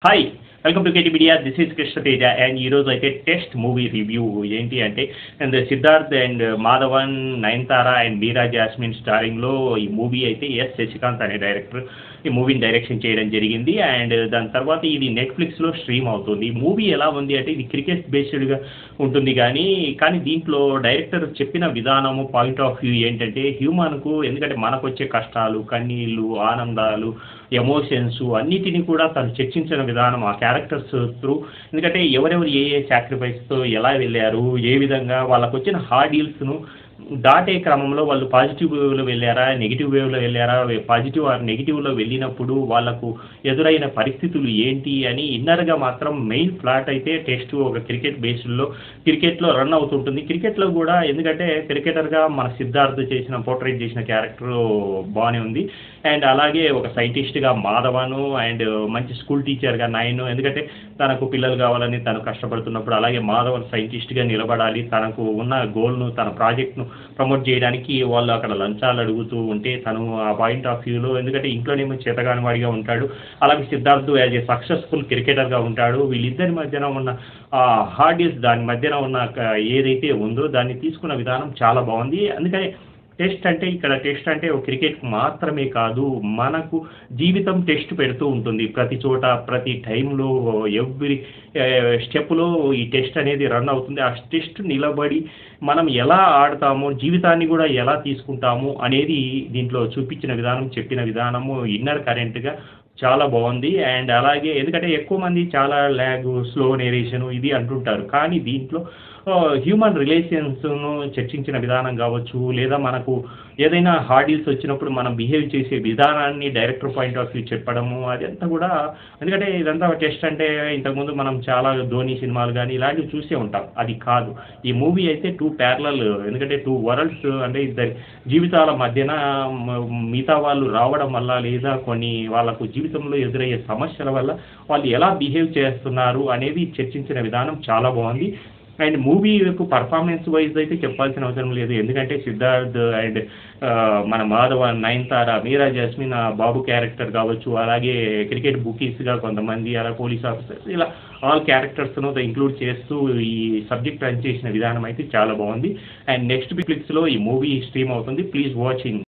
Hi welcome to KT media. This is Krishna Teja and ఈరోజు అయితే test movie review ఏంటి అంటే and Siddharth and Madhavan, Nayanthara and Meera Jasmine స్టారింగ్లో ఈ మూవీ అయితే శశికాంత్ అనే డైరెక్టర్ ఈ మూవీని డైరెక్షన్ చేయడం జరిగింది. అండ్ దాని తర్వాత ఇది నెట్ఫ్లిక్స్లో స్ట్రీమ్ అవుతుంది. ఈ మూవీ ఎలా ఉంది అంటే ఇది క్రికెట్ బేస్డ్గా ఉంటుంది కానీ దీంట్లో డైరెక్టర్ చెప్పిన విధానము పాయింట్ ఆఫ్ వ్యూ ఏంటంటే హ్యూమన్కు, ఎందుకంటే మనకు వచ్చే కష్టాలు, కన్నీళ్ళు, ఆనందాలు, ఎమోషన్స్ అన్నిటినీ కూడా తను చర్చించిన విధానం ఆ క్యారెక్టర్స్ త్రూ, ఎందుకంటే ఎవరెవరు ఏ సాక్రిఫైస్తో ఎలా వెళ్ళారు, ఏ విధంగా వాళ్ళకు వచ్చిన హార్డీల్స్ను దాటే క్రమంలో వాళ్ళు పాజిటివ్ వేవ్లో వెళ్ళారా, నెగిటివ్ వేవ్లో వెళ్ళారా, పాజిటివ్ ఆర్ నెగిటివ్లో వెళ్ళినప్పుడు వాళ్ళకు ఎదురైన పరిస్థితులు ఏంటి అని ఇన్నర్గా మాత్రం మెయిన్ ప్లాట్ అయితే టెస్ట్ ఒక క్రికెట్ బేస్డ్లో క్రికెట్లో రన్ అవుతుంటుంది. క్రికెట్లో కూడా ఎందుకంటే క్రికెటర్గా మన సిద్ధార్థ్ చేసిన పోర్ట్రేట్ చేసిన క్యారెక్టర్ బాగానే ఉంది. అండ్ అలాగే ఒక సైంటిస్ట్గా మాధవను అండ్ మంచి స్కూల్ టీచర్గా నయన్, ఎందుకంటే తనకు పిల్లలు కావాలని తను కష్టపడుతున్నప్పుడు అలాగే మాధవన్ సైంటిస్ట్గా నిలబడాలి, తనకు ఉన్న గోల్ను తన ప్రాజెక్ట్ను ప్రమోట్ చేయడానికి వాళ్ళు అక్కడ లంచాలు అడుగుతూ ఉంటే తను ఆ పాయింట్ ఆఫ్ వ్యూలో, ఎందుకంటే ఇంట్లోనేమో చేతగాని వాడిగా ఉంటాడు, అలాగే సిద్ధార్థ్ యాజ్ ఏ సక్సెస్ఫుల్ క్రికెటర్గా ఉంటాడు. వీళ్ళిద్దరి మధ్యన ఉన్న హార్డీస్, దాని మధ్యన ఉన్న ఏదైతే ఉందో దాన్ని తీసుకున్న విధానం చాలా బాగుంది. అందుకని టెస్ట్ అంటే ఇక్కడ టెస్ట్ అంటే ఒక క్రికెట్ మాత్రమే కాదు, మనకు జీవితం టెస్ట్ పెడుతూ ఉంటుంది. ప్రతి చోట ప్రతి టైంలో ఎవ్రీ స్టెప్లో ఈ టెస్ట్ అనేది రన్ అవుతుంది. ఆ టెస్ట్ నిలబడి మనం ఎలా ఆడతామో, జీవితాన్ని కూడా ఎలా తీసుకుంటాము అనేది దీంట్లో చూపించిన విధానం, చెప్పిన విధానము ఇన్నర్ కరెంట్గా చాలా బాగుంది. అండ్ అలాగే ఎందుకంటే ఎక్కువ మంది చాలా ల్యాగ్, స్లో నేరేషన్ ఇది అంటుంటారు, కానీ దీంట్లో హ్యూమన్ రిలేషన్స్ను చర్చించిన విధానం కావచ్చు, లేదా మనకు ఏదైనా హార్డీల్స్ వచ్చినప్పుడు మనం బిహేవ్ చేసే విధానాన్ని డైరెక్టర్ పాయింట్ ఆఫ్ వ్యూ చెప్పడము, అదంతా కూడా ఎందుకంటే ఇదంతా టెస్ట్ అంటే ఇంతకుముందు మనం చాలా ధోని సినిమాలు కానీ ఇలాంటివి చూసే ఉంటాం. అది కాదు, ఈ మూవీ అయితే టూ ప్యారలల్, ఎందుకంటే టూ వరల్డ్స్ అంటే ఇద్దరి జీవితాల మధ్యన మిగతా వాళ్ళు రావడం వల్ల, లేదా కొన్ని వాళ్ళకు జీవితంలో ఎదురయ్యే సమస్యల వల్ల వాళ్ళు ఎలా బిహేవ్ చేస్తున్నారు అనేది చర్చించిన విధానం చాలా బాగుంది. అండ్ మూవీ యొక్క పర్ఫార్మెన్స్ వైజ్ అయితే చెప్పాల్సిన అవసరం లేదు, ఎందుకంటే సిద్ధార్థ్ అండ్ మన మాధవన్, నయనతార, మీరా జాస్మిన్ బాబు క్యారెక్టర్ కావచ్చు, అలాగే క్రికెట్ బుకీస్గా కొంతమంది, అలా పోలీస్ ఆఫీసర్స్, ఇలా ఆల్ క్యారెక్టర్స్ను ఇంక్లూడ్ చేస్తూ ఈ సబ్జెక్ట్ రన్ చేసిన విధానం అయితే చాలా బాగుంది. అండ్ నెక్స్ట్ నెట్ఫ్లిక్స్లో ఈ మూవీ స్ట్రీమ్ అవుతుంది. Please watching.